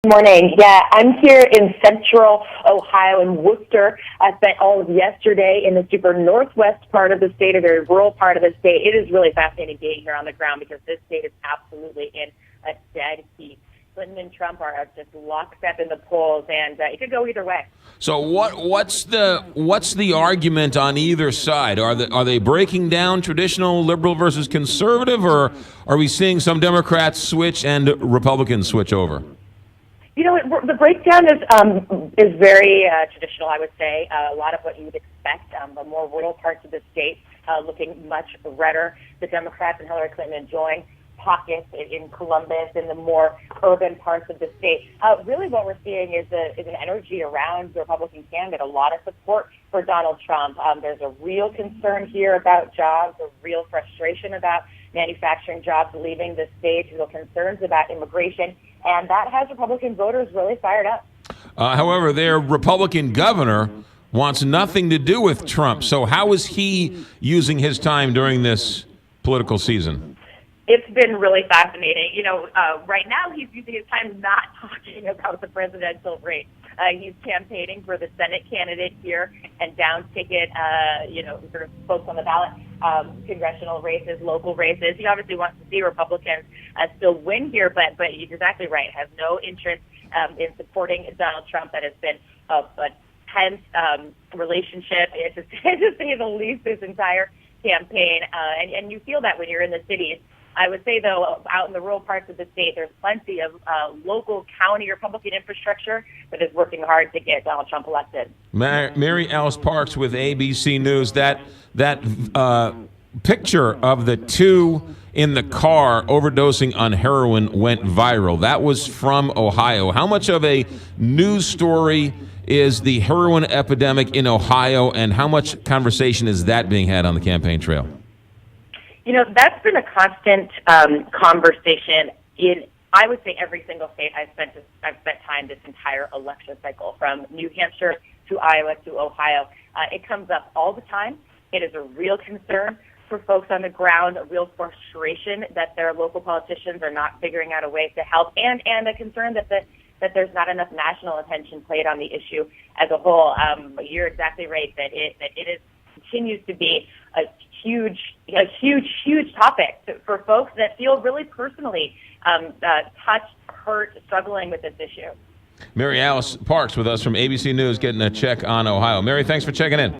Morning. Yeah, I'm here in central Ohio in Worcester. I spent all of yesterday in the super northwest part of the state, a very rural part of the state. It is really fascinating being here on the ground because this state is absolutely in a dead heat. Clinton and Trump are just lockstep in the polls, and it could go either way. So what's the argument on either side? Are they breaking down traditional liberal versus conservative, or are we seeing some Democrats switch and Republicans switch over? You know, the breakdown is very traditional, I would say. A lot of what you would expect. The more rural parts of the state looking much redder. The Democrats and Hillary Clinton enjoying pockets in Columbus and the more urban parts of the state. Really what we're seeing is an energy around the Republican candidate, a lot of support for Donald Trump. There's a real concern here about jobs, a real frustration about manufacturing jobs leaving the state, real concerns about immigration, and that has Republican voters really fired up. However, their Republican governor wants nothing to do with Trump. So how is he using his time during this political season? It's been really fascinating. You know, right now he's using his time not talking about the presidential race. He's campaigning for the Senate candidate here and down ticket, sort of folks on the ballot, congressional races, local races. He obviously wants to see Republicans still win here, but he's exactly right. Has no interest in supporting Donald Trump. That has been a tense relationship, to say the least, this entire campaign. And you feel that when you're in the cities. I would say, though, out in the rural parts of the state, there's plenty of local county Republican infrastructure that is working hard to get Donald Trump elected. MaryAlice Parks with ABC News. That picture of the two in the car overdosing on heroin went viral. That was from Ohio. How much of a news story is the heroin epidemic in Ohio, and how much conversation is that being had on the campaign trail? You know, that's been a constant conversation in, I would say, every single state I've spent time this entire election cycle, from New Hampshire to Iowa to Ohio. It comes up all the time. It is a real concern for folks on the ground, a real frustration that their local politicians are not figuring out a way to help, and a concern that there's not enough national attention played on the issue as a whole. You're exactly right that it continues to be a huge topic for folks that feel really personally touched, hurt, struggling with this issue. MaryAlice Parks with us from ABC News, getting a check on Ohio. Mary, thanks for checking in.